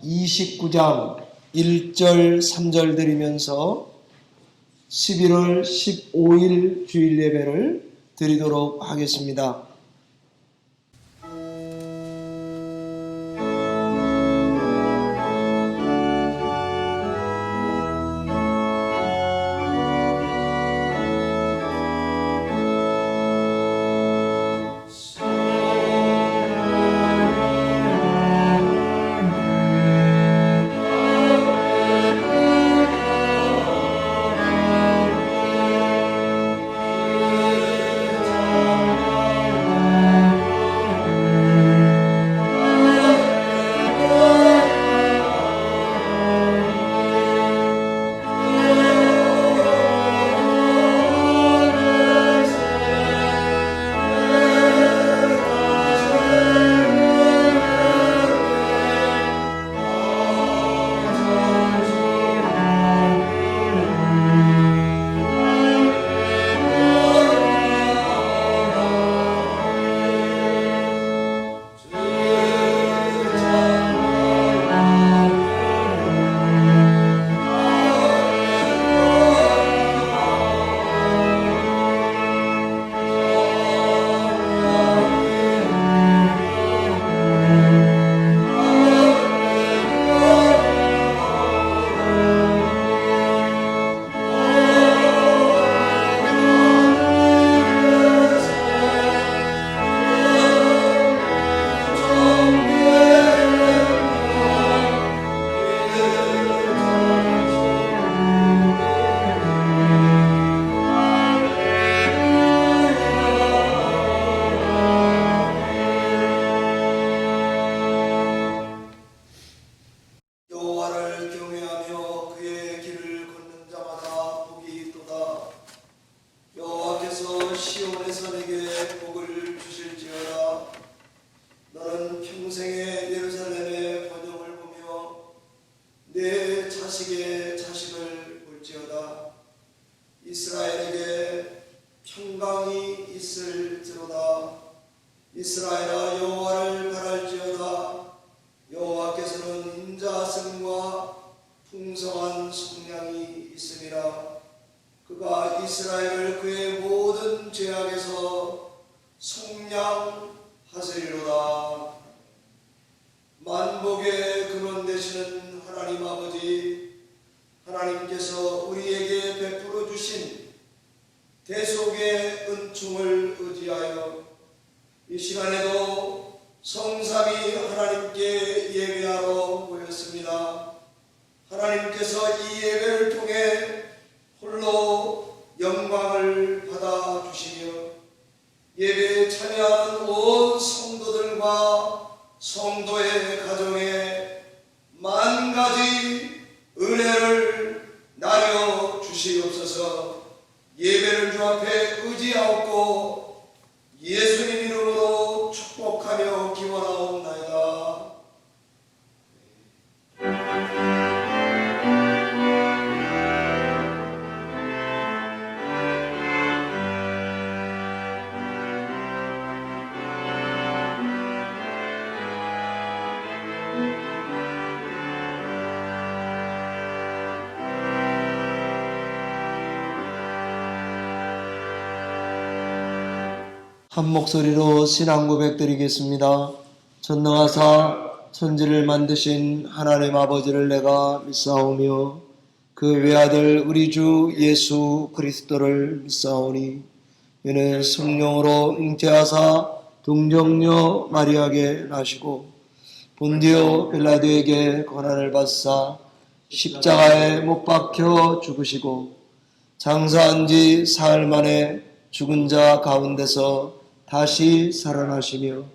29장 1절 3절 드리면서 11월 15일 주일 예배를 드리도록 하겠습니다. 시온에서 내게 복을 주실지어다. 너는 평생에 예루살렘의 번영을 보며 내 자식의 자식을 볼지어다. 이스라엘에게 평강이 있을지로다. 이스라엘아, 여호와를 바랄지어다. 여호와께서는 인자승과 풍성한 속량이 있음이라. 그가 이스라엘을 그의 모든 죄악에서 속량하시리로다. 만복의 근원 되시는 하나님 아버지, 하나님께서 우리에게 베풀어 주신 대속의 은총을 의지하여 이 시간에도 성삼위 하나님께 예배하러 모였습니다. 하나님께서 이 예배를 통해 홀로 영광을 받아 주시며 예배에 참여하는 온 성도들과 성도의 가정에 만 가지 은혜를 나려 주시옵소서. 예배를 주 앞에 의지하옵고 예수님 이름으로 축복하며 기원하옵나이다. 한 목소리로 신앙 고백 드리겠습니다. 전능하사 천지를 만드신 하나님 아버지를 내가 믿사오며 그 외아들 우리 주 예수 그리스도를 믿사오니 이는 성령으로 잉태하사 동정녀 마리아에게 나시고 본디오 빌라도에게 고난을 받사 십자가에 못 박혀 죽으시고 장사한 지 사흘 만에 죽은 자 가운데서 다시 살아나시며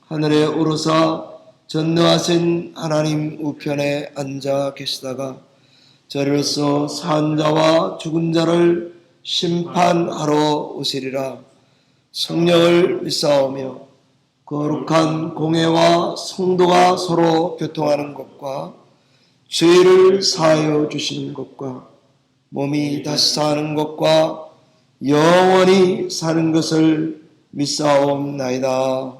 하늘에 오르사 전능하신 하나님 우편에 앉아 계시다가 저리로서 산 자와 죽은 자를 심판하러 오시리라. 성령을 믿사오며 거룩한 공회와 성도가 서로 교통하는 것과 죄를 사하여 주시는 것과 몸이 다시 사는 것과 영원히 사는 것을 믿사옵나이다.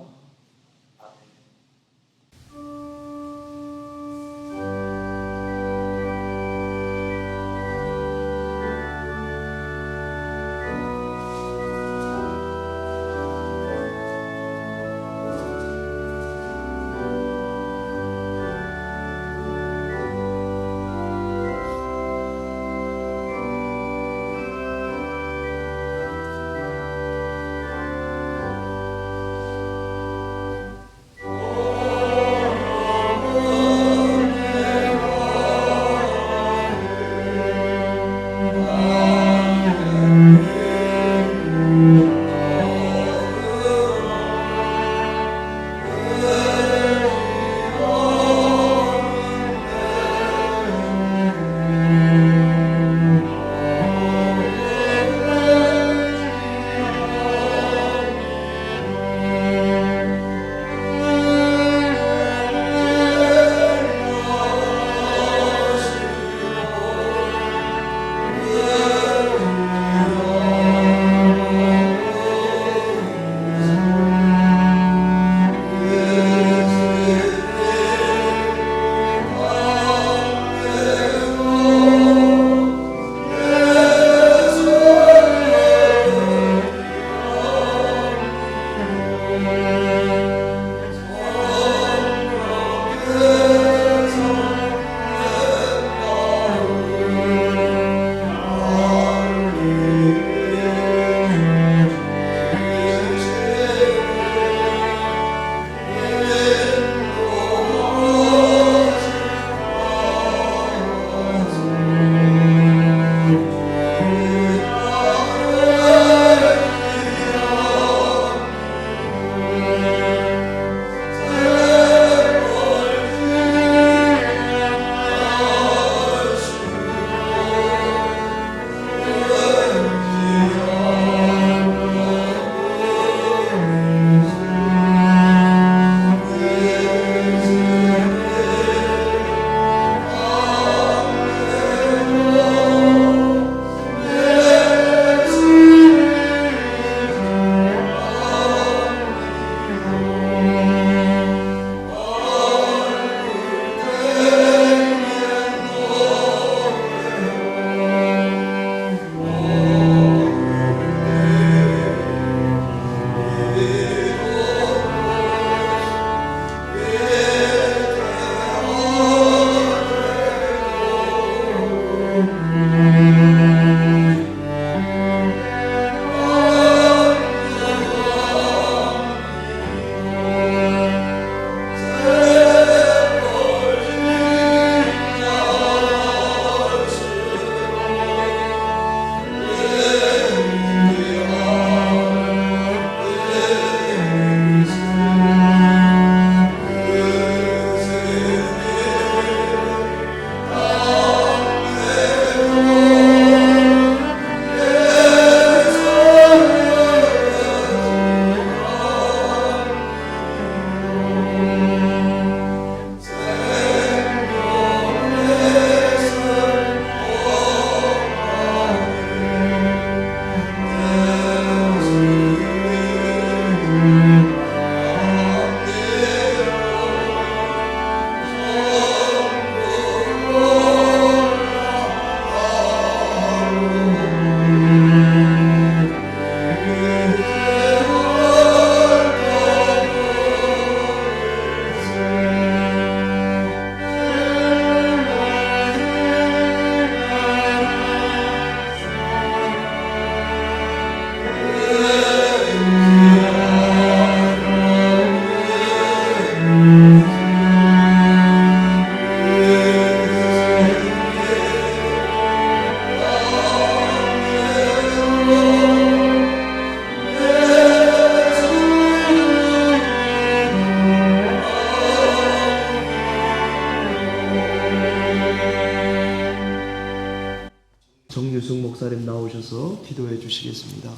정유숙 목사님 나오셔서 기도해 주시겠습니다.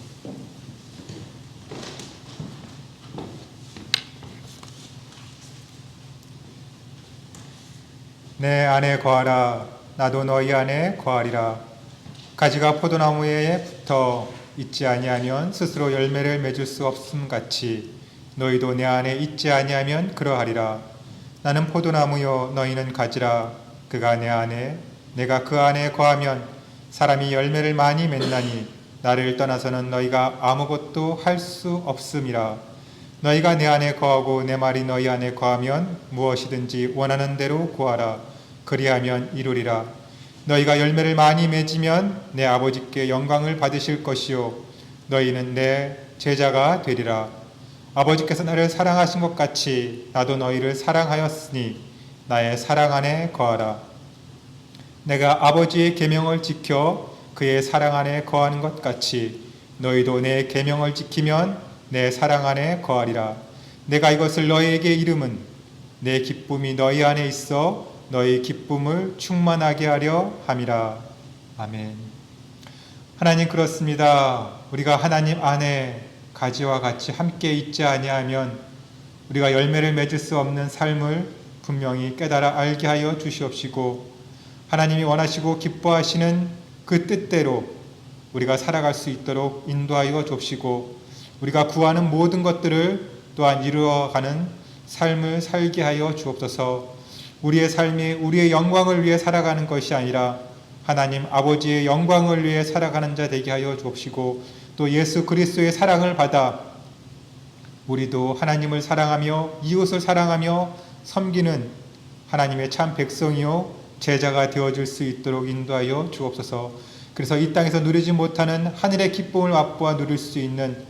내 안에 거하라. 나도 너희 안에 거하리라. 가지가 포도나무에 붙어 있지 아니하면 스스로 열매를 맺을 수 없음 같이 너희도 내 안에 있지 아니하면 그러하리라. 나는 포도나무요 너희는 가지라. 그가 내 안에 내가 그 안에 거하면 사람이 열매를 많이 맺나니 나를 떠나서는 너희가 아무것도 할 수 없음이라. 너희가 내 안에 거하고 내 말이 너희 안에 거하면 무엇이든지 원하는 대로 구하라. 그리하면 이루리라. 너희가 열매를 많이 맺으면 내 아버지께 영광을 받으실 것이요 너희는 내 제자가 되리라. 아버지께서 나를 사랑하신 것 같이 나도 너희를 사랑하였으니 나의 사랑 안에 거하라. 내가 아버지의 계명을 지켜 그의 사랑 안에 거하는 것 같이 너희도 내 계명을 지키면 내 사랑 안에 거하리라. 내가 이것을 너희에게 이름은 내 기쁨이 너희 안에 있어 너희 기쁨을 충만하게 하려 함이라. 아멘. 하나님, 그렇습니다. 우리가 하나님 안에 가지와 같이 함께 있지 아니하면 우리가 열매를 맺을 수 없는 삶을 분명히 깨달아 알게 하여 주시옵시고, 하나님이 원하시고 기뻐하시는 그 뜻대로 우리가 살아갈 수 있도록 인도하여 주옵시고, 우리가 구하는 모든 것들을 또한 이루어가는 삶을 살게 하여 주옵소서. 우리의 삶이 우리의 영광을 위해 살아가는 것이 아니라 하나님 아버지의 영광을 위해 살아가는 자 되게 하여 주옵시고, 또 예수 그리스도의 사랑을 받아 우리도 하나님을 사랑하며 이웃을 사랑하며 섬기는 하나님의 참 백성이요 제자가 되어줄 수 있도록 인도하여 주옵소서. 그래서 이 땅에서 누리지 못하는 하늘의 기쁨을 맛보아 누릴 수 있는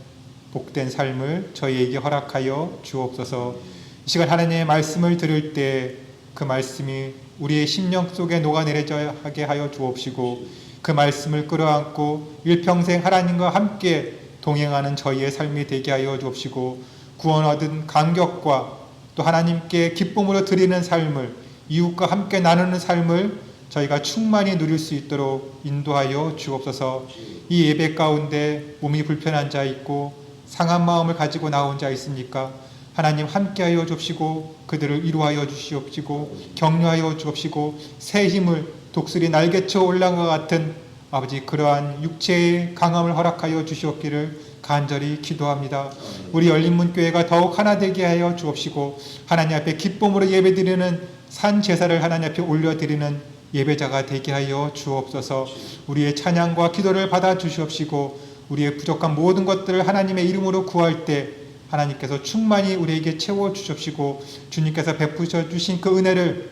복된 삶을 저희에게 허락하여 주옵소서. 이 시간 하나님의 말씀을 들을 때 그 말씀이 우리의 심령 속에 녹아내려져 하게 하여 주옵시고, 그 말씀을 끌어안고 일평생 하나님과 함께 동행하는 저희의 삶이 되게 하여 주옵시고, 구원 얻은 감격과 또 하나님께 기쁨으로 드리는 삶을, 이웃과 함께 나누는 삶을 저희가 충만히 누릴 수 있도록 인도하여 주옵소서. 이 예배 가운데 몸이 불편한 자 있고 상한 마음을 가지고 나온 자 있습니까? 하나님 함께하여 주옵시고 그들을 위로하여 주시옵시고 격려하여 주옵시고 새 힘을 독수리 날개쳐 올라간 것 같은 아버지 그러한 육체의 강함을 허락하여 주시옵기를 간절히 기도합니다. 우리 열린문교회가 더욱 하나 되게 하여 주옵시고, 하나님 앞에 기쁨으로 예배드리는 산 제사를 하나님 앞에 올려드리는 예배자가 되게 하여 주옵소서. 우리의 찬양과 기도를 받아 주시옵시고, 우리의 부족한 모든 것들을 하나님의 이름으로 구할 때 하나님께서 충만히 우리에게 채워 주십시고, 주님께서 베푸셔 주신 그 은혜를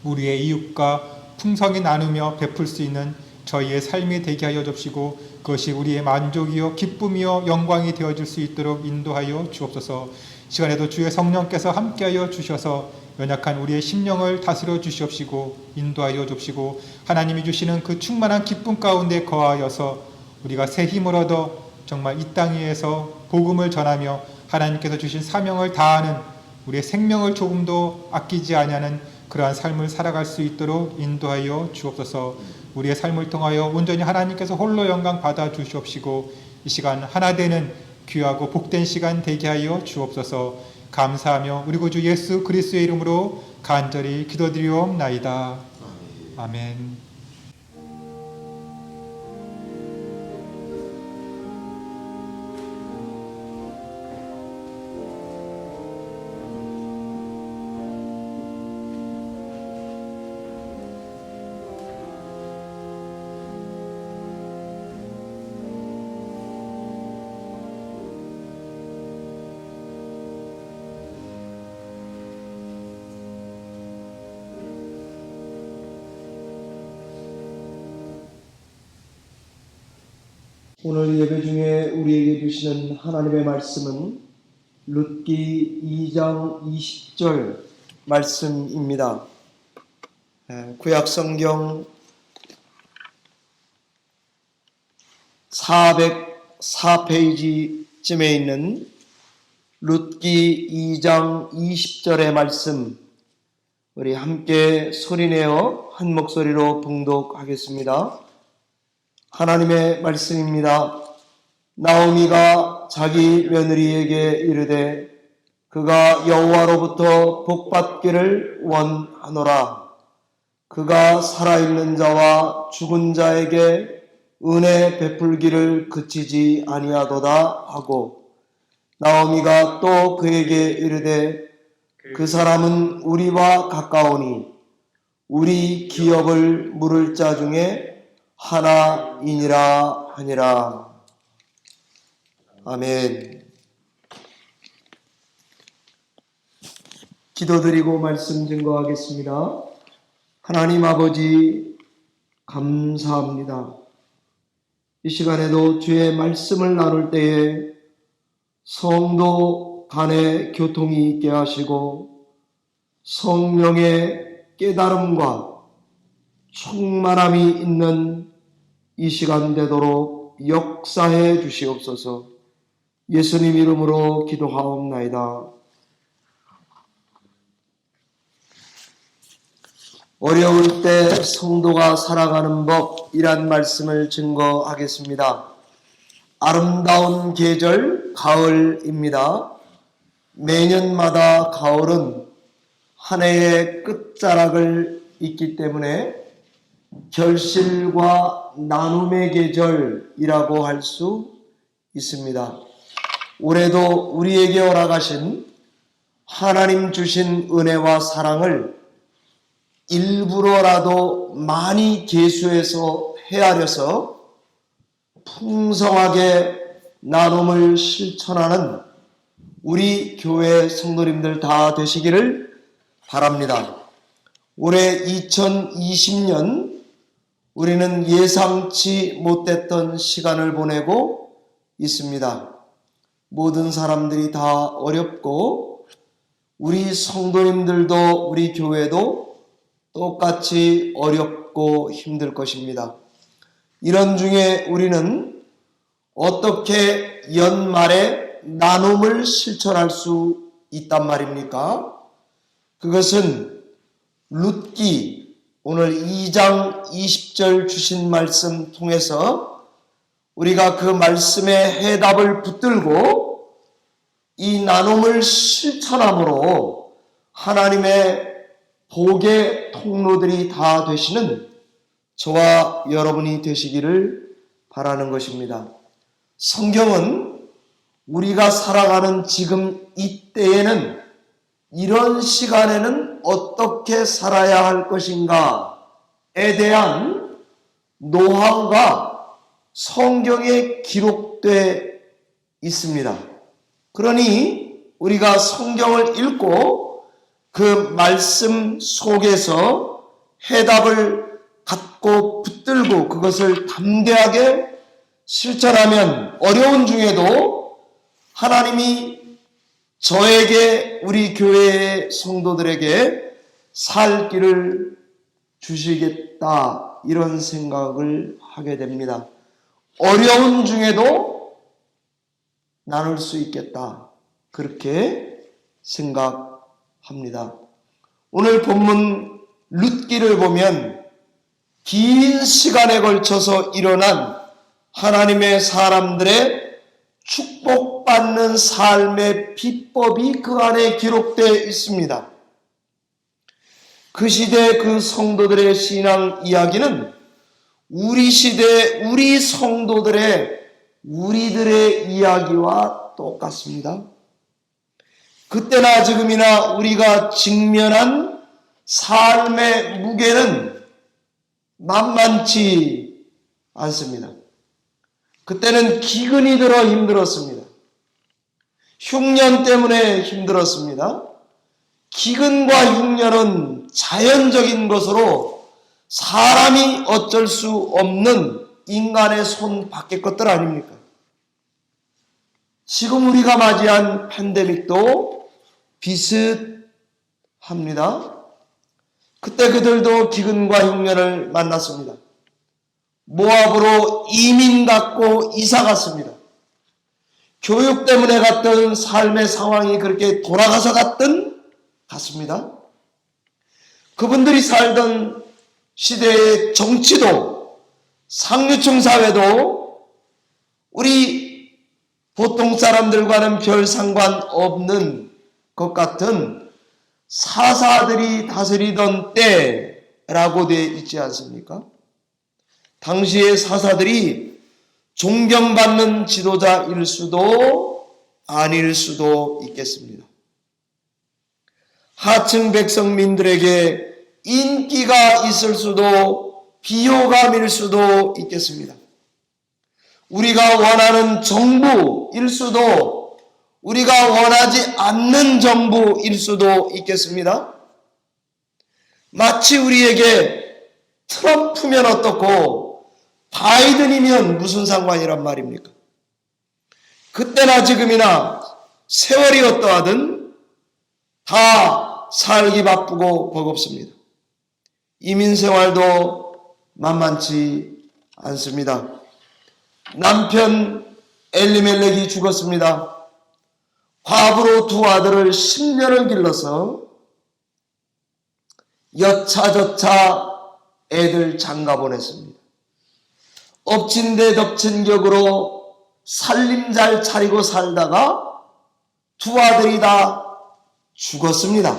우리의 이웃과 풍성히 나누며 베풀 수 있는 저희의 삶이 되게 하여 주옵시고, 그것이 우리의 만족이요 기쁨이요 영광이 되어질 수 있도록 인도하여 주옵소서. 시간에도 주의 성령께서 함께하여 주셔서 연약한 우리의 심령을 다스려 주시옵시고 인도하여 주옵시고, 하나님이 주시는 그 충만한 기쁨 가운데 거하여서 우리가 새 힘을 얻어 정말 이 땅 위에서 복음을 전하며 하나님께서 주신 사명을 다하는, 우리의 생명을 조금도 아끼지 아니하는 그러한 삶을 살아갈 수 있도록 인도하여 주옵소서. 우리의 삶을 통하여 온전히 하나님께서 홀로 영광 받아 주시옵시고, 이 시간 하나 되는 귀하고 복된 시간 되게 하여 주옵소서. 감사하며 우리 구주 예수 그리스도의 이름으로 간절히 기도드리옵나이다. 아멘. 오늘 예배 중에 우리에게 주시는 하나님의 말씀은 룻기 2장 20절 말씀입니다. 구약성경 404페이지쯤에 있는 룻기 2장 20절의 말씀, 우리 함께 소리내어 한 목소리로 봉독하겠습니다. 하나님의 말씀입니다. 나오미가 자기 며느리에게 이르되 그가 여호와로부터 복받기를 원하노라. 그가 살아있는 자와 죽은 자에게 은혜 베풀기를 그치지 아니하도다 하고, 나오미가 또 그에게 이르되 그 사람은 우리와 가까우니 우리 기업을 물을 자 중에 하나이니라 하니라. 아멘. 기도드리고 말씀 증거하겠습니다. 하나님 아버지, 감사합니다. 이 시간에도 주의 말씀을 나눌 때에 성도 간의 교통이 있게 하시고 성령의 깨달음과 충만함이 있는 이 시간 되도록 역사해 주시옵소서. 예수님 이름으로 기도하옵나이다. 어려울 때 성도가 살아가는 법이란 말씀을 증거하겠습니다. 아름다운 계절 가을입니다. 매년마다 가을은 한 해의 끝자락을 있기 때문에 결실과 나눔의 계절이라고 할 수 있습니다. 올해도 우리에게 허락하신 하나님 주신 은혜와 사랑을 일부러라도 많이 계수해서 헤아려서 풍성하게 나눔을 실천하는 우리 교회 성도님들 다 되시기를 바랍니다. 올해 2020년 우리는 예상치 못했던 시간을 보내고 있습니다. 모든 사람들이 다 어렵고 우리 성도님들도 우리 교회도 똑같이 어렵고 힘들 것입니다. 이런 중에 우리는 어떻게 연말에 나눔을 실천할 수 있단 말입니까? 그것은 룻기 오늘 2장 20절 주신 말씀 통해서 우리가 그 말씀의 해답을 붙들고 이 나눔을 실천함으로 하나님의 복의 통로들이 다 되시는 저와 여러분이 되시기를 바라는 것입니다. 성경은 우리가 살아가는 지금 이때에는 이런 시간에는 어떻게 살아야 할 것인가에 대한 노하우가 성경에 기록되어 있습니다. 그러니 우리가 성경을 읽고 그 말씀 속에서 해답을 갖고 붙들고 그것을 담대하게 실천하면 어려운 중에도 하나님이 저에게 우리 교회의 성도들에게 살 길을 주시겠다 이런 생각을 하게 됩니다. 어려운 중에도 나눌 수 있겠다 그렇게 생각합니다. 오늘 본문 룻기를 보면 긴 시간에 걸쳐서 일어난 하나님의 사람들의 축복받는 삶의 비법이 그 안에 기록되어 있습니다. 그 시대 그 성도들의 신앙 이야기는 우리 시대 우리 성도들의 우리들의 이야기와 똑같습니다. 그때나 지금이나 우리가 직면한 삶의 무게는 만만치 않습니다. 그때는 기근이 들어 힘들었습니다. 흉년 때문에 힘들었습니다. 기근과 흉년은 자연적인 것으로 사람이 어쩔 수 없는 인간의 손 밖의 것들 아닙니까? 지금 우리가 맞이한 팬데믹도 비슷합니다. 그때 그들도 기근과 흉년을 만났습니다. 모압으로 이민 갔고 이사 갔습니다. 교육 때문에 갔던 삶의 상황이 그렇게 돌아가서 갔습니다. 그분들이 살던 시대의 정치도 상류층 사회도 우리 보통 사람들과는 별 상관없는 것 같은 사사들이 다스리던 때라고 되어 있지 않습니까? 당시의 사사들이 존경받는 지도자일 수도 아닐 수도 있겠습니다. 하층 백성민들에게 인기가 있을 수도 비호감일 수도 있겠습니다. 우리가 원하는 정부일 수도 우리가 원하지 않는 정부일 수도 있겠습니다. 마치 우리에게 트럼프면 어떻고 바이든이면 무슨 상관이란 말입니까? 그때나 지금이나 세월이 어떠하든 다 살기 바쁘고 버겁습니다. 이민생활도 만만치 않습니다. 남편 엘리멜렉이 죽었습니다. 과부로 두 아들을 10년을 길러서 여차저차 애들 장가 보냈습니다. 엎친 데 덮친 격으로 살림 잘 차리고 살다가 두 아들이 다 죽었습니다.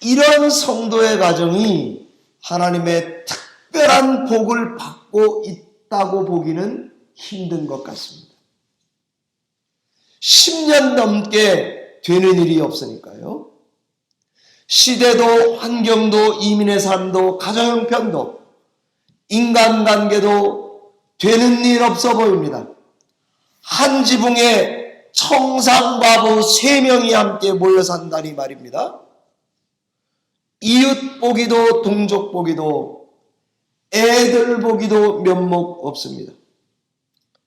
이런 성도의 가정이 하나님의 특별한 복을 받고 있다고 보기는 힘든 것 같습니다. 10년 넘게 되는 일이 없으니까요. 시대도 환경도 이민의 삶도 가정 형편도 인간관계도 되는 일 없어 보입니다. 한 지붕에 청상과부 3명이 함께 모여 산다니 말입니다. 이웃 보기도 동족 보기도 애들 보기도 면목 없습니다.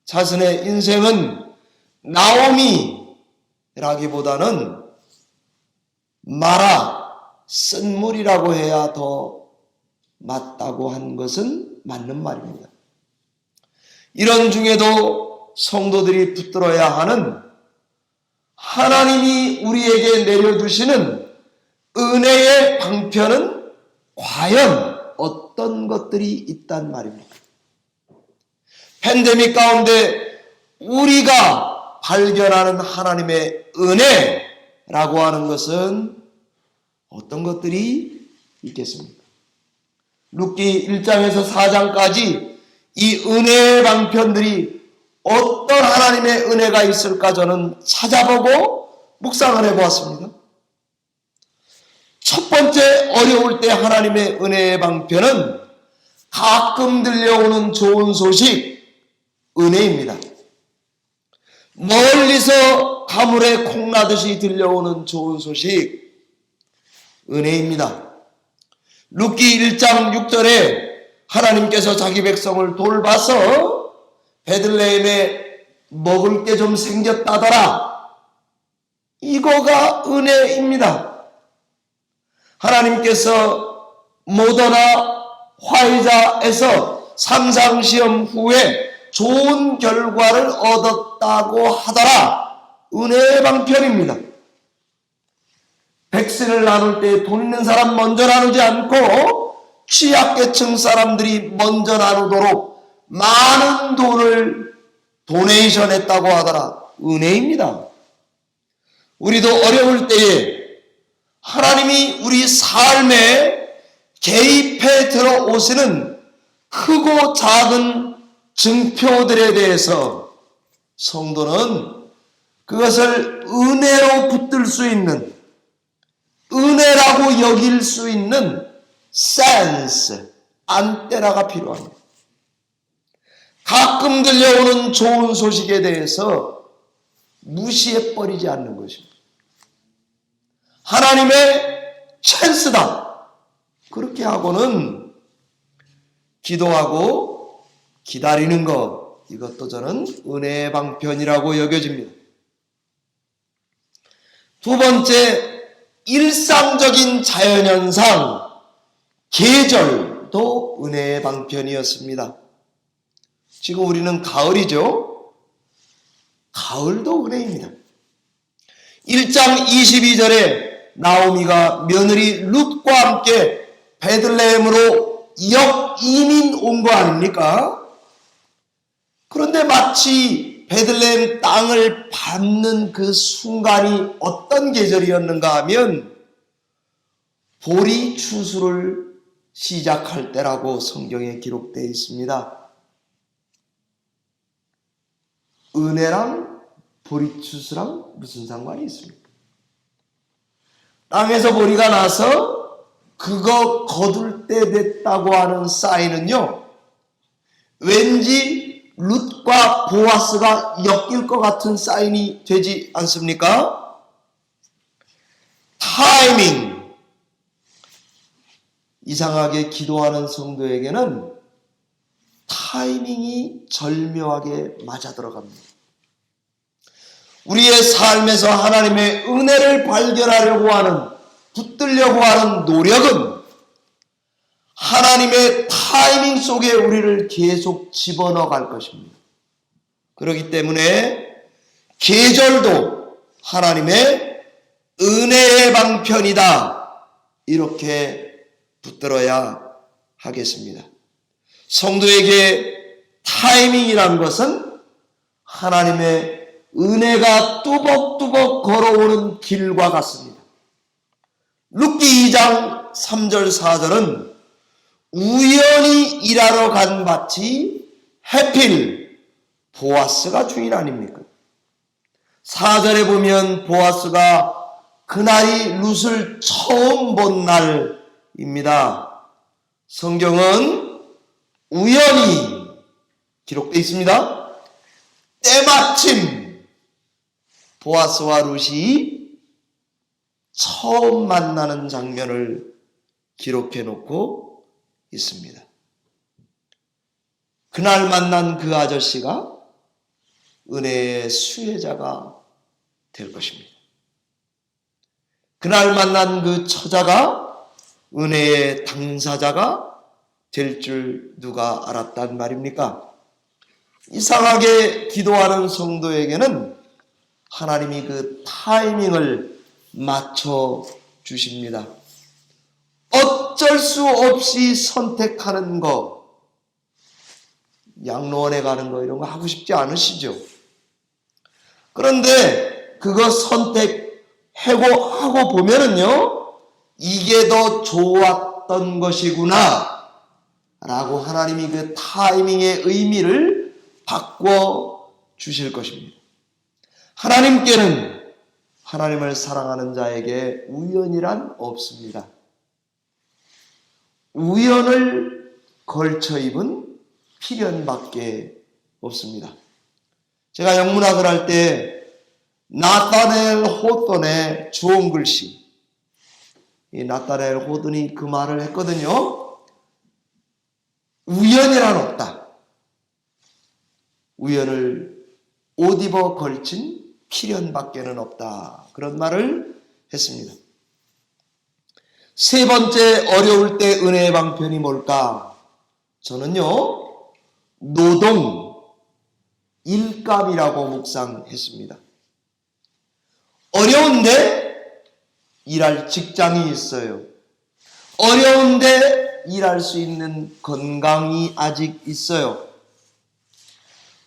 자신의 인생은 나오미라기보다는 마라 쓴물이라고 해야 더 맞다고 한 것은 맞는 말입니다. 이런 중에도 성도들이 붙들어야 하는 하나님이 우리에게 내려주시는 은혜의 방편은 과연 어떤 것들이 있단 말입니까? 팬데믹 가운데 우리가 발견하는 하나님의 은혜라고 하는 것은 어떤 것들이 있겠습니까? 룻기 1장에서 4장까지 이 은혜의 방편들이 어떤 하나님의 은혜가 있을까 저는 찾아보고 묵상을 해보았습니다. 첫 번째 어려울 때 하나님의 은혜의 방편은 가끔 들려오는 좋은 소식, 은혜입니다. 멀리서 가물에 콩나듯이 들려오는 좋은 소식, 은혜입니다. 룻기 1장 6절에 하나님께서 자기 백성을 돌봐서 베들레헴에 먹을 게 좀 생겼다더라. 이거가 은혜입니다. 하나님께서 모더나 화이자에서 3상시험 후에 좋은 결과를 얻었다고 하더라. 은혜의 방편입니다. 백신을 나눌 때 돈 있는 사람 먼저 나누지 않고 취약계층 사람들이 먼저 나누도록 많은 돈을 도네이션 했다고 하더라. 은혜입니다. 우리도 어려울 때에 하나님이 우리 삶에 개입해 들어오시는 크고 작은 증표들에 대해서 성도는 그것을 은혜로 붙들 수 있는, 은혜라고 여길 수 있는 센스, 안테나가 필요합니다. 가끔 들려오는 좋은 소식에 대해서 무시해버리지 않는 것입니다. 하나님의 찬스다. 그렇게 하고는 기도하고 기다리는 것, 이것도 저는 은혜의 방편이라고 여겨집니다. 두 번째, 일상적인 자연현상, 계절도 은혜의 방편이었습니다. 지금 우리는 가을이죠. 가을도 은혜입니다. 1장 22절에 나오미가 며느리 룻과 함께 베들레헴으로 역이민 온 거 아닙니까? 그런데 마치 베들레헴 땅을 밟는 그 순간이 어떤 계절이었는가 하면 보리 추수를 시작할 때라고 성경에 기록되어 있습니다. 은혜랑 보리 추수랑 무슨 상관이 있습니까? 땅에서 보리가 나서 그거 거둘 때 됐다고 하는 사인은요, 왠지 룻과 보아스가 엮일 것 같은 사인이 되지 않습니까? 타이밍. 이상하게 기도하는 성도에게는 타이밍이 절묘하게 맞아 들어갑니다. 우리의 삶에서 하나님의 은혜를 발견하려고 하는, 붙들려고 하는 노력은 하나님의 타이밍 속에 우리를 계속 집어넣어 갈 것입니다. 그렇기 때문에 계절도 하나님의 은혜의 방편이다, 이렇게 붙들어야 하겠습니다. 성도에게 타이밍이란 것은 하나님의 은혜가 뚜벅뚜벅 걸어오는 길과 같습니다. 룻기 2장 3절 4절은 우연히 일하러 간 밭이 해필 보아스가 주인 아닙니까? 4절에 보면 보아스가 그날이 룻을 처음 본 날입니다. 성경은 우연히 기록되어 있습니다. 때마침 보아스와 룻이 처음 만나는 장면을 기록해 놓고 있습니다. 그날 만난 그 아저씨가 은혜의 수혜자가 될 것입니다. 그날 만난 그 처자가 은혜의 당사자가 될 줄 누가 알았단 말입니까? 이상하게 기도하는 성도에게는 하나님이 그 타이밍을 맞춰 주십니다. 어쩔 수 없이 선택하는 거, 양로원에 가는 거 이런 거 하고 싶지 않으시죠? 그런데 그거 선택하고 보면은요, 이게 더 좋았던 것이구나 라고 하나님이 그 타이밍의 의미를 바꿔 주실 것입니다. 하나님께는 하나님을 사랑하는 자에게 우연이란 없습니다. 우연을 걸쳐 입은 필연밖에 없습니다. 제가 영문학을 할 때 나타넬 호돈의 좋은 글씨, 이 나타넬 호돈이 그 말을 했거든요. 우연이란 없다. 우연을 옷 입어 걸친 필연밖에는 없다. 그런 말을 했습니다. 세 번째 어려울 때 은혜의 방편이 뭘까? 저는요, 노동, 일감이라고 묵상했습니다. 어려운데 일할 직장이 있어요. 어려운데 일할 수 있는 건강이 아직 있어요.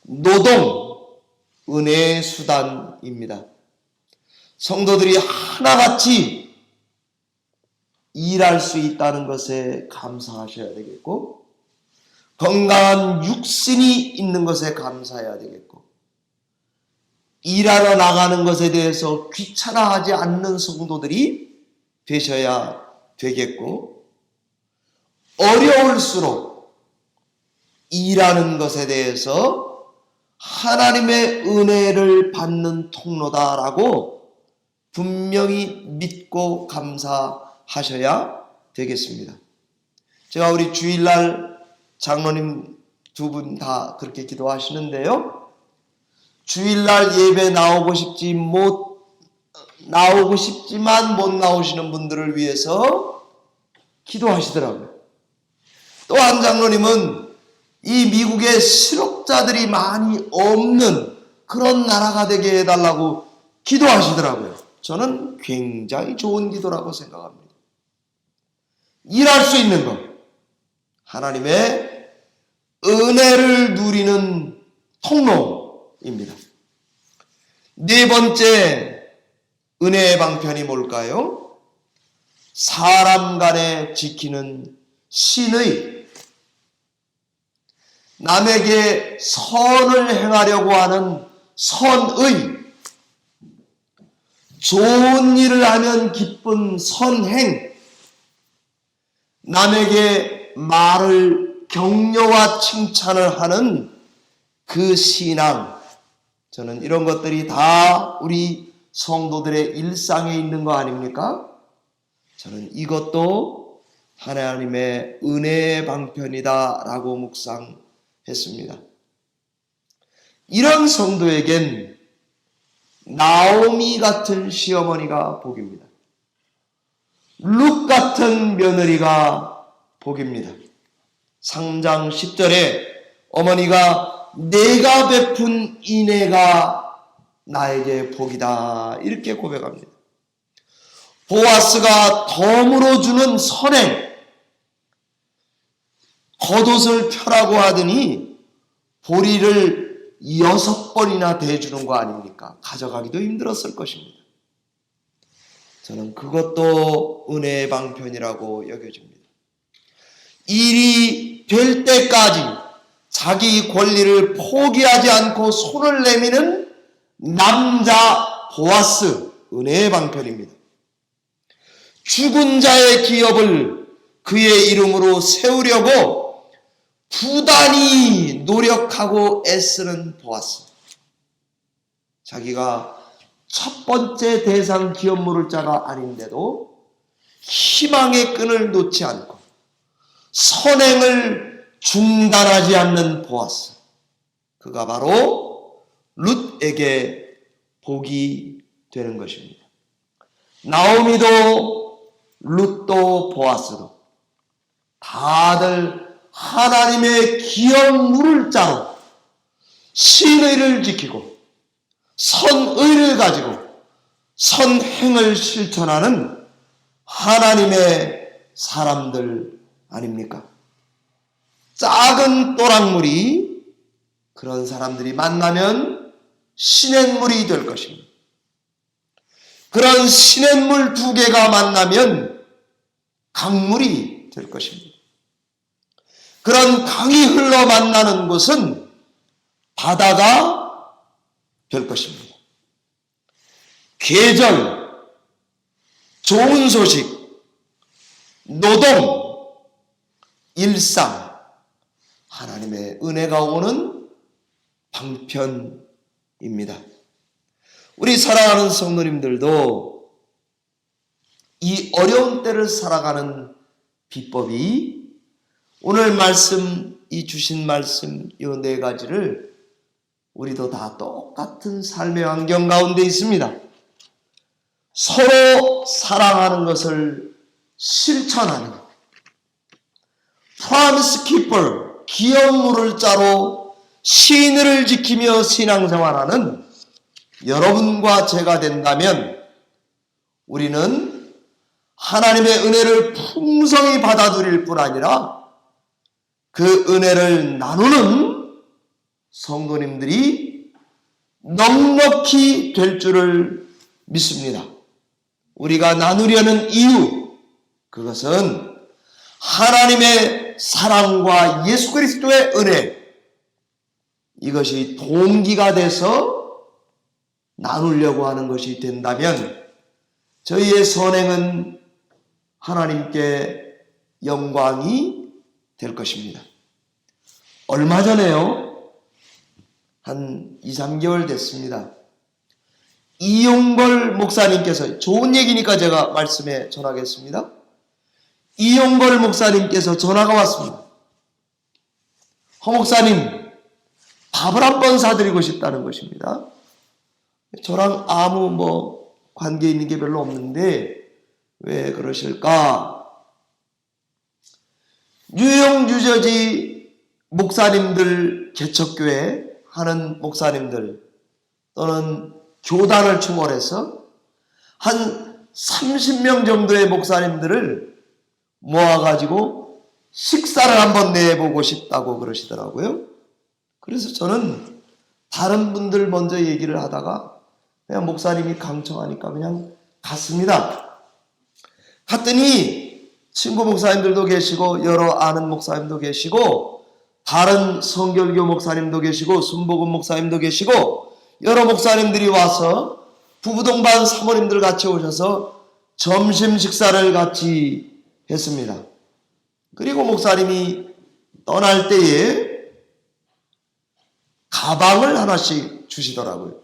노동, 은혜의 수단입니다. 성도들이 하나같이 일할 수 있다는 것에 감사하셔야 되겠고, 건강한 육신이 있는 것에 감사해야 되겠고, 일하러 나가는 것에 대해서 귀찮아하지 않는 성도들이 되셔야 되겠고, 어려울수록 일하는 것에 대해서 하나님의 은혜를 받는 통로다라고 분명히 믿고 감사하셔야 되겠습니다. 제가 우리 주일날 장로님 두 분 다 그렇게 기도하시는데요. 주일날 예배 나오고 싶지만 못 나오시는 분들을 위해서 기도하시더라고요. 또 한 장로님은 이 미국에 실업자들이 많이 없는 그런 나라가 되게 해달라고 기도하시더라고요. 저는 굉장히 좋은 기도라고 생각합니다. 일할 수 있는 것, 하나님의 은혜를 누리는 통로입니다. 네 번째 은혜의 방편이 뭘까요? 사람 간에 지키는 신의, 남에게 선을 행하려고 하는 선의, 좋은 일을 하면 기쁜 선행, 남에게 말을 격려와 칭찬을 하는 그 신앙, 저는 이런 것들이 다 우리 성도들의 일상에 있는 거 아닙니까? 저는 이것도 하나님의 은혜의 방편이다라고 묵상했습니다. 이런 성도에겐 나오미 같은 시어머니가 복입니다. 룻 같은 며느리가 복입니다. 3장 10절에 어머니가 내가 베푼 인애가 나에게 복이다 이렇게 고백합니다. 보아스가 덤으로 주는 선행, 겉옷을 펴라고 하더니 보리를 6번이나 대주는 거 아닙니까? 가져가기도 힘들었을 것입니다. 저는 그것도 은혜의 방편이라고 여겨집니다. 일이 될 때까지 자기 권리를 포기하지 않고 손을 내미는 남자 보아스, 은혜의 방편입니다. 죽은 자의 기업을 그의 이름으로 세우려고 부단히 노력하고 애쓰는 보아스. 자기가 첫 번째 대상 기업 물을 자가 아닌데도 희망의 끈을 놓지 않고 선행을 중단하지 않는 보아스. 그가 바로 룻에게 복이 되는 것입니다. 나오미도 룻도 보아스도 다들 하나님의 기업 물을 자로 신의를 지키고 선의를 가지고 선행을 실천하는 하나님의 사람들 아닙니까? 작은 또랑물이 그런 사람들이 만나면 시냇물이 될 것입니다. 그런 시냇물 2개가 만나면 강물이 될 것입니다. 그런 강이 흘러 만나는 곳은 바다가 될 것입니다. 계절, 좋은 소식, 노동, 일상, 하나님의 은혜가 오는 방편입니다. 우리 사랑하는 성도님들도 이 어려운 때를 살아가는 비법이 오늘 말씀, 이 주신 말씀 이 4가지를 우리도 다 똑같은 삶의 환경 가운데 있습니다. 서로 사랑하는 것을 실천하는 프로미스 키퍼, 기업 물을 자로 신의를 지키며 신앙생활하는 여러분과 제가 된다면 우리는 하나님의 은혜를 풍성히 받아들일 뿐 아니라 그 은혜를 나누는 성도님들이 넉넉히 될 줄을 믿습니다. 우리가 나누려는 이유, 그것은 하나님의 사랑과 예수 그리스도의 은혜, 이것이 동기가 돼서 나누려고 하는 것이 된다면 저희의 선행은 하나님께 영광이 될 것입니다. 얼마 전에요, 한 2-3개월 됐습니다. 이용걸 목사님께서, 좋은 얘기니까 제가 말씀에 전하겠습니다. 이용걸 목사님께서 전화가 왔습니다. 허 목사님, 밥을 한번 사드리고 싶다는 것입니다. 저랑 아무 관계 있는 게 별로 없는데 왜 그러실까? 뉴욕 뉴저지 목사님들, 개척교회 하는 목사님들 또는 교단을 충원해서 한 30명 정도의 목사님들을 모아가지고 식사를 한번 내보고 싶다고 그러시더라고요. 그래서 저는 다른 분들 먼저 얘기를 하다가 그냥 목사님이 강청하니까 그냥 갔습니다. 갔더니 친구 목사님들도 계시고 여러 아는 목사님도 계시고 다른 성결교 목사님도 계시고 순복음 목사님도 계시고 여러 목사님들이 와서 부부동반 사모님들 같이 오셔서 점심 식사를 같이 했습니다. 그리고 목사님이 떠날 때에 가방을 하나씩 주시더라고요.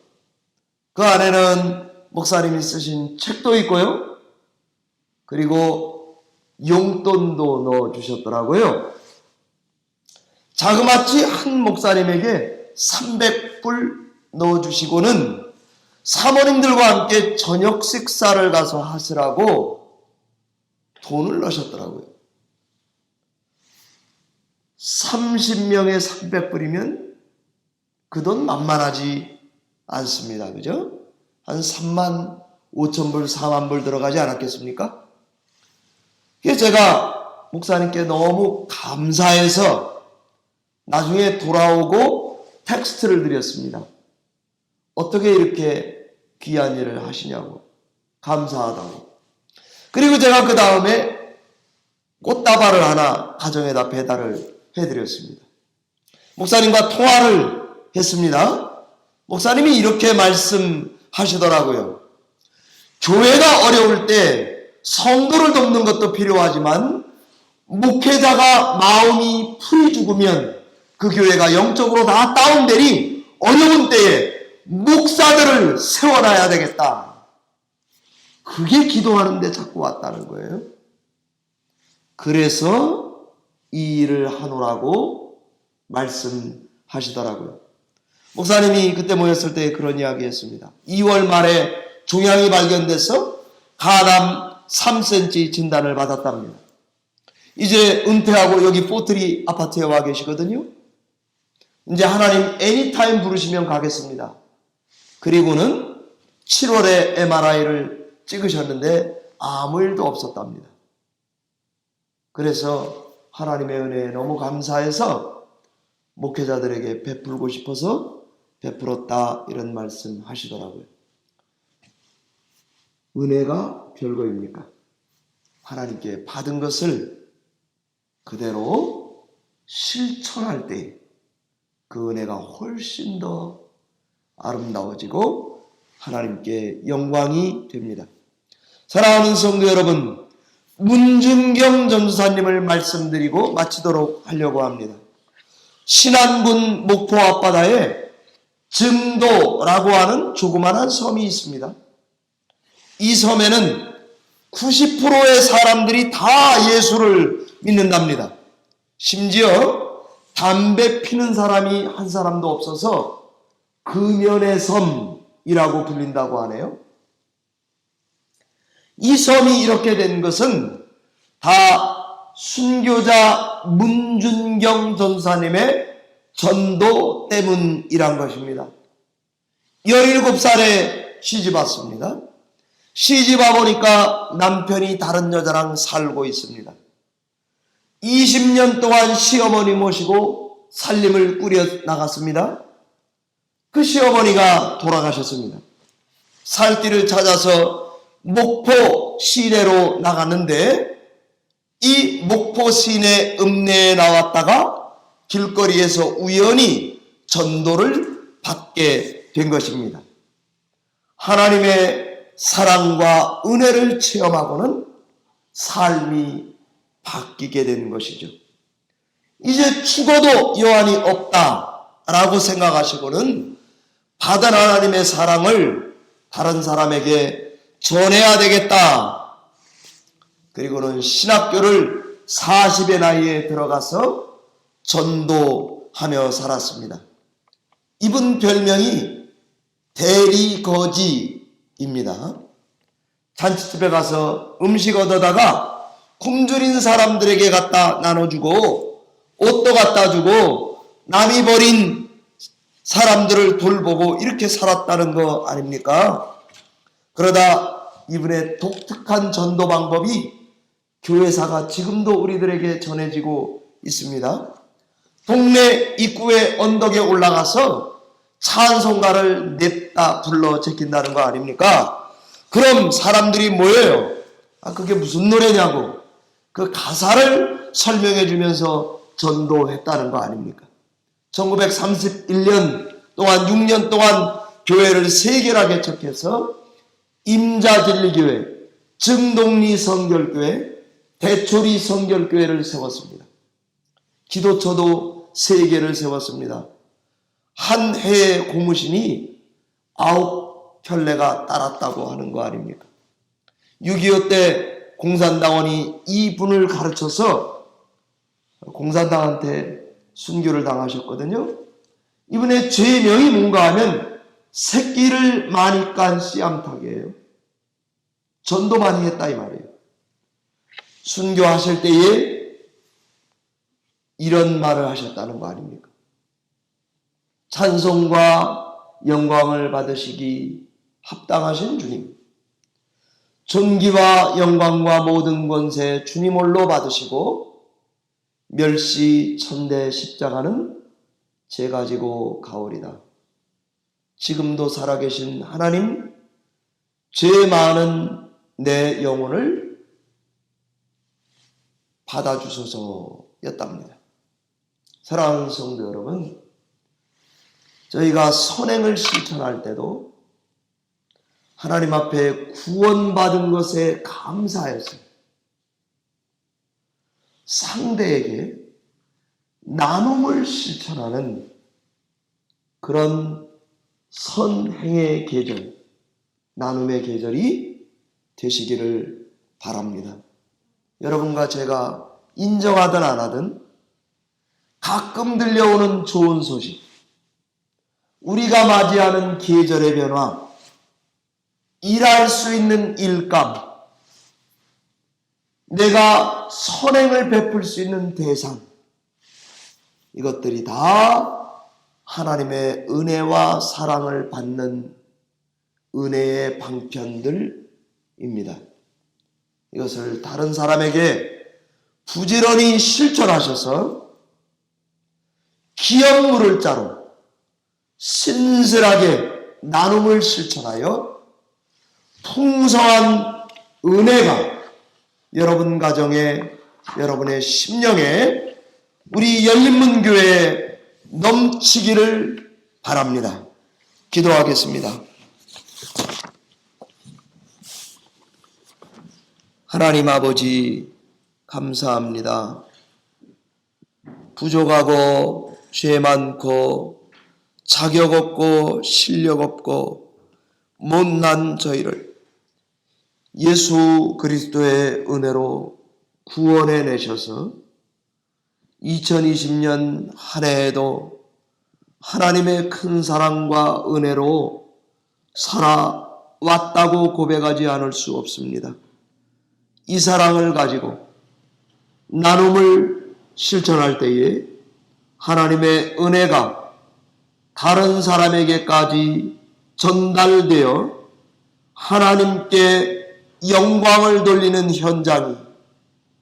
그 안에는 목사님이 쓰신 책도 있고요. 그리고 용돈도 넣어주셨더라고요. 자그마치 한 목사님에게 300불 넣어주시고는 사모님들과 함께 저녁 식사를 가서 하시라고 돈을 넣으셨더라고요. 30명에 300불이면 그 돈 만만하지 않습니다. 그죠? 한 3만 5천 불, 4만 불 들어가지 않았겠습니까? 그래서 제가 목사님께 너무 감사해서 나중에 돌아오고 텍스트를 드렸습니다. 어떻게 이렇게 귀한 일을 하시냐고. 감사하다고. 그리고 제가 그 다음에 꽃다발을 하나 가정에다 배달을 해드렸습니다. 목사님과 통화를 했습니다. 목사님이 이렇게 말씀하시더라고요. 교회가 어려울 때 성도를 돕는 것도 필요하지만 목회자가 마음이 풀이 죽으면 그 교회가 영적으로 다 다운되니 어려운 때에 목사들을 세워놔야 되겠다. 그게 기도하는데 자꾸 왔다는 거예요. 그래서 이 일을 하노라고 말씀하시더라고요. 목사님이 그때 모였을 때 그런 이야기 했습니다. 2월 말에 종양이 발견돼서 간암 3cm 진단을 받았답니다. 이제 은퇴하고 여기 포트리 아파트에 와 계시거든요. 이제 하나님 애니타임 부르시면 가겠습니다. 그리고는 7월에 MRI를 찍으셨는데 아무 일도 없었답니다. 그래서 하나님의 은혜에 너무 감사해서 목회자들에게 베풀고 싶어서 베풀었다 이런 말씀 하시더라고요. 은혜가 별거입니까? 하나님께 받은 것을 그대로 실천할 때 그 은혜가 훨씬 더 아름다워지고 하나님께 영광이 됩니다. 사랑하는 성도 여러분, 문준경 전도사님을 말씀드리고 마치도록 하려고 합니다. 신안군 목포 앞바다에 증도라고 하는 조그마한 섬이 있습니다. 이 섬에는 90%의 사람들이 다 예수를 믿는답니다. 심지어 담배 피는 사람이 한 사람도 없어서 금연의 섬이라고 불린다고 하네요. 이 섬이 이렇게 된 것은 다 순교자 문준경 전사님의 전도 때문이란 것입니다. 17살에 시집왔습니다. 시집와 보니까 남편이 다른 여자랑 살고 있습니다. 20년 동안 시어머니 모시고 살림을 꾸려 나갔습니다. 그 시어머니가 돌아가셨습니다. 살 길을 찾아서 목포 시내로 나갔는데 이 목포 시내 읍내에 나왔다가 길거리에서 우연히 전도를 받게 된 것입니다. 하나님의 사랑과 은혜를 체험하고는 삶이 바뀌게 된 것이죠. 이제 죽어도 여한이 없다라고 생각하시고는 받은 하나님의 사랑을 다른 사람에게 전해야 되겠다. 그리고는 신학교를 40의 나이에 들어가서 전도하며 살았습니다. 이분 별명이 대리거지입니다. 잔치집에 가서 음식 얻어다가 굶주린 사람들에게 갖다 나눠주고 옷도 갖다 주고 남이 버린 사람들을 돌보고 이렇게 살았다는 거 아닙니까? 그러다 이분의 독특한 전도 방법이 교회사가 지금도 우리들에게 전해지고 있습니다. 동네 입구의 언덕에 올라가서 찬송가를 냈다 불러 제낀다는 거 아닙니까? 그럼 사람들이 모여요. 그게 무슨 노래냐고 그 가사를 설명해 주면서 전도했다는 거 아닙니까? 1931년 동안 6년 동안 교회를 3개나 개척해서 임자진리교회, 증동리 성결교회, 대초리 성결교회를 세웠습니다. 기도처도 3개를 세웠습니다. 한 해의 고무신이 9켤레가 따랐다고 하는 거 아닙니까? 6.25 때 공산당원이 이분을 가르쳐서 공산당한테 순교를 당하셨거든요. 이분의 죄명이 뭔가 하면 새끼를 많이 깐 씨암탉이에요. 전도 많이 했다 이 말이에요. 순교하실 때에 이런 말을 하셨다는 거 아닙니까? 찬송과 영광을 받으시기 합당하신 주님, 존귀와 영광과 모든 권세 주님 홀로 받으시고 멸시 천대 십자가는 제가 지고 가오리다. 지금도 살아계신 하나님, 죄 많은 내 영혼을 받아주소서였답니다. 사랑하는 성도 여러분, 저희가 선행을 실천할 때도 하나님 앞에 구원받은 것에 감사해서 상대에게 나눔을 실천하는 그런 선행의 계절, 나눔의 계절이 되시기를 바랍니다. 여러분과 제가 인정하든 안 하든 가끔 들려오는 좋은 소식, 우리가 맞이하는 계절의 변화, 일할 수 있는 일감, 내가 선행을 베풀 수 있는 대상, 이것들이 다 하나님의 은혜와 사랑을 받는 은혜의 방편들입니다. 이것을 다른 사람에게 부지런히 실천하셔서 기업 물을 자로 신실하게 나눔을 실천하여 풍성한 은혜가 여러분 가정에, 여러분의 심령에, 우리 열린문교회에 넘치기를 바랍니다. 기도하겠습니다. 하나님 아버지, 감사합니다. 부족하고 죄 많고 자격 없고 실력 없고 못난 저희를 예수 그리스도의 은혜로 구원해 내셔서 2020년 한 해에도 하나님의 큰 사랑과 은혜로 살아왔다고 고백하지 않을 수 없습니다. 이 사랑을 가지고 나눔을 실천할 때에 하나님의 은혜가 다른 사람에게까지 전달되어 하나님께 영광을 돌리는 현장이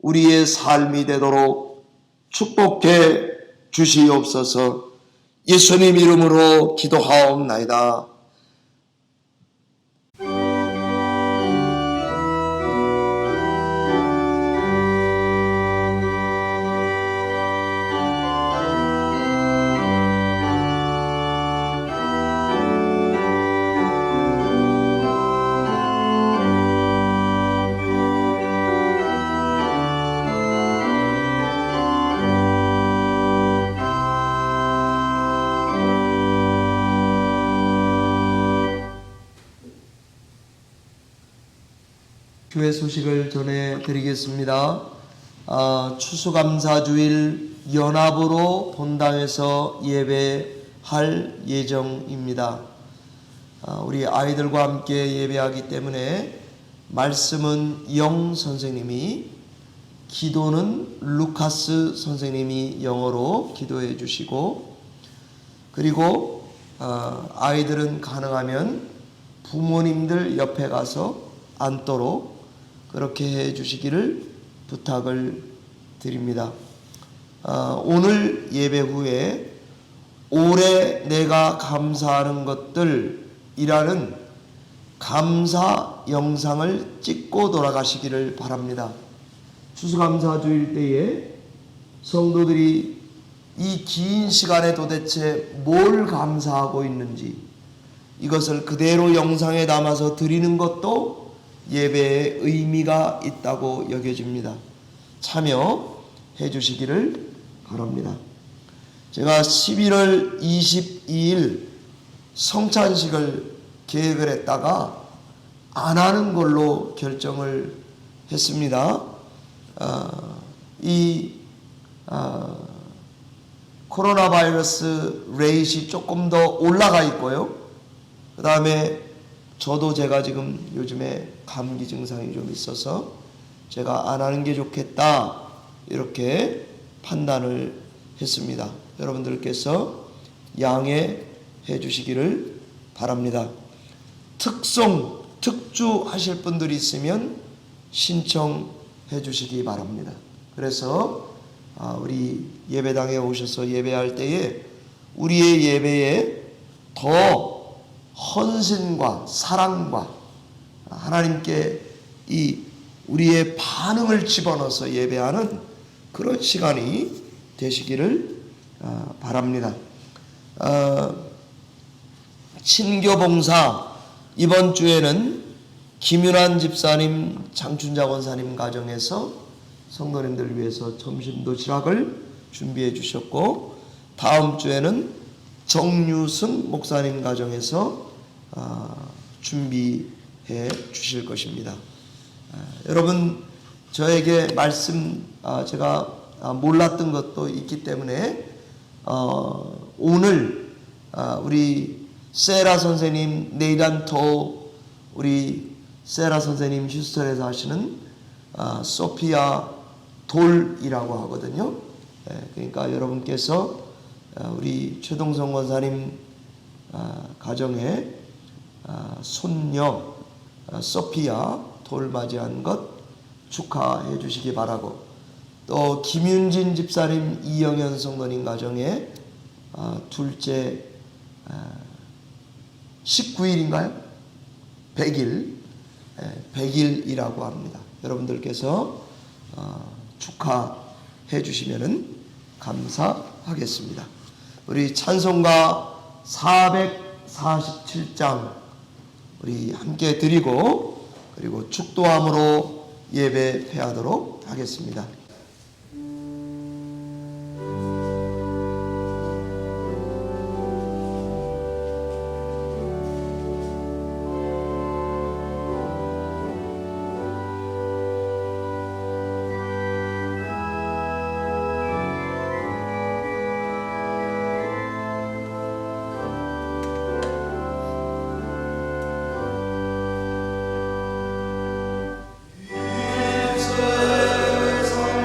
우리의 삶이 되도록 축복해 주시옵소서. 예수님 이름으로 기도하옵나이다. 교회 소식을 전해드리겠습니다. 추수감사주일 연합으로 본당에서 예배할 예정입니다. 우리 아이들과 함께 예배하기 때문에 말씀은 영 선생님이, 기도는 루카스 선생님이 영어로 기도해 주시고, 그리고 아이들은 가능하면 부모님들 옆에 가서 앉도록 그렇게 해 주시기를 부탁을 드립니다. 오늘 예배 후에 올해 내가 감사하는 것들이라는 감사 영상을 찍고 돌아가시기를 바랍니다. 추수감사주일 때에 성도들이 이 긴 시간에 도대체 뭘 감사하고 있는지 이것을 그대로 영상에 담아서 드리는 것도 예배의 의미가 있다고 여겨집니다. 참여해 주시기를 바랍니다. 제가 11월 22일 성찬식을 계획을 했다가 안 하는 걸로 결정을 했습니다. 코로나 바이러스 레이트이 조금 더 올라가 있고요. 그 다음에 제가 지금 요즘에 감기 증상이 좀 있어서 제가 안 하는 게 좋겠다 이렇게 판단을 했습니다. 여러분들께서 양해해 주시기를 바랍니다. 특주 하실 분들이 있으면 신청해 주시기 바랍니다. 그래서 우리 예배당에 오셔서 예배할 때에 우리의 예배에 더 헌신과 사랑과 하나님께 우리의 반응을 집어넣어서 예배하는 그런 시간이 되시기를 바랍니다. 친교봉사 이번 주에는 김윤환 집사님, 장춘자 권사님 가정에서 성도님들을 위해서 점심 도시락을 준비해 주셨고, 다음 주에는 정유승 목사님 가정에서 준비해 주실 것입니다. 여러분 저에게 말씀 제가 몰랐던 것도 있기 때문에 오늘 우리 세라 선생님 네일란토 우리 세라 선생님 휴스턴에서 하시는 소피아 돌이라고 하거든요. 그러니까 여러분께서 우리 최동성 권사님 가정에 손녀 소피아 돌 맞이한 것 축하해 주시기 바라고, 또 김윤진 집사님, 이영현 성도님 가정에 둘째 19일인가요? 100일이라고 합니다. 여러분들께서 축하해 주시면 감사하겠습니다. 우리 찬송가 447장 우리 함께 드리고 그리고 축도함으로 예배하도록 하겠습니다. 세상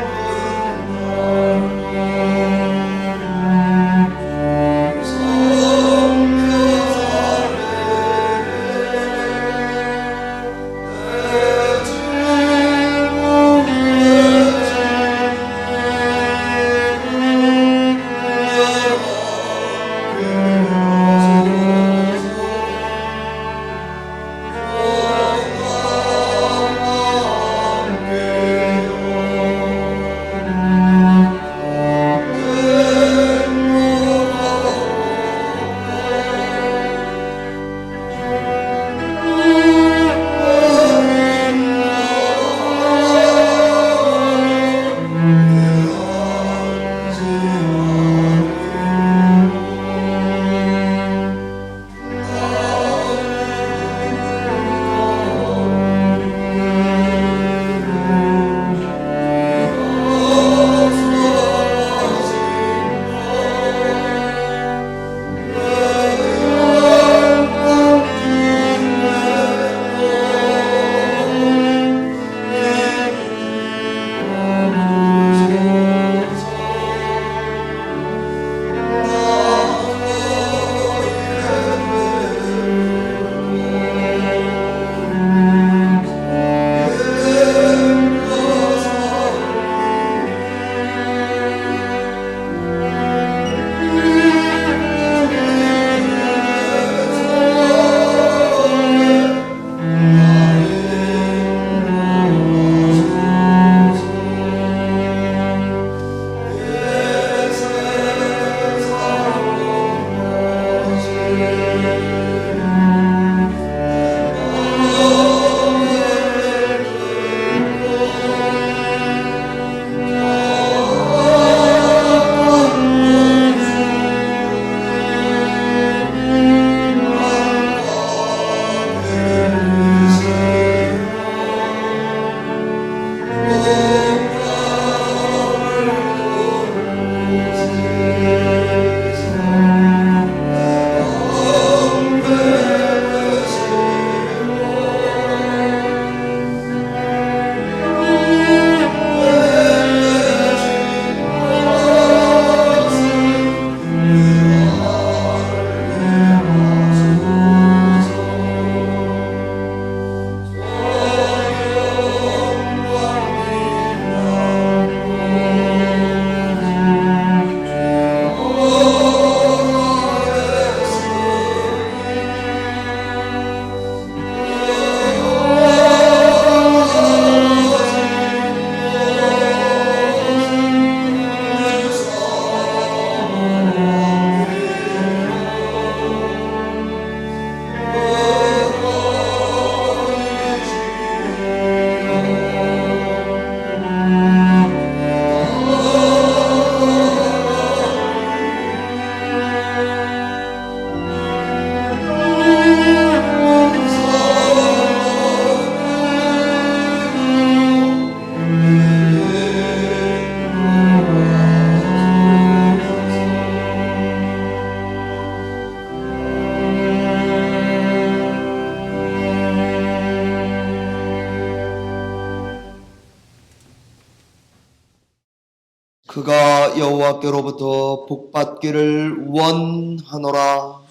그가 여호와께로부터 복받기를 원하노라.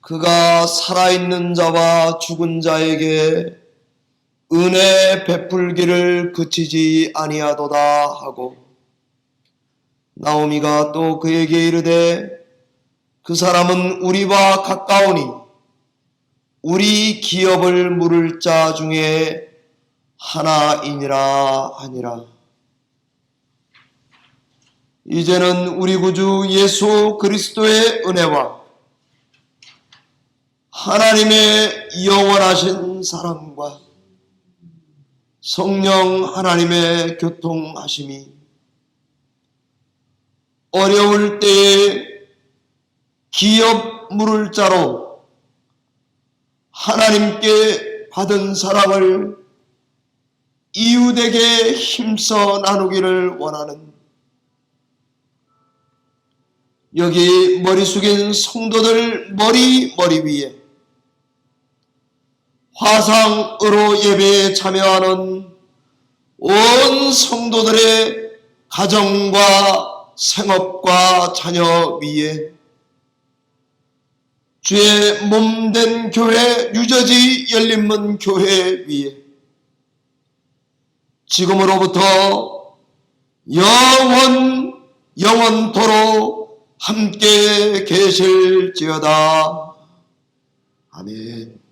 그가 살아있는 자와 죽은 자에게 은혜 베풀기를 그치지 아니하도다 하고, 나오미가 또 그에게 이르되 그 사람은 우리와 가까우니 우리 기업을 물을 자 중에 하나이니라 하니라. 이제는 우리 구주 예수 그리스도의 은혜와 하나님의 영원하신 사랑과 성령 하나님의 교통하심이 어려울 때에 기업 물을 자로 하나님께 받은 사랑을 이웃에게 힘써 나누기를 원하는 여기 머리 숙인 성도들 머리 위에 화상으로 예배에 참여하는 온 성도들의 가정과 생업과 자녀 위에 주의 몸된 교회 유저지 열린문 교회 위에 지금으로부터 영원토록 함께 계실지어다. 아멘.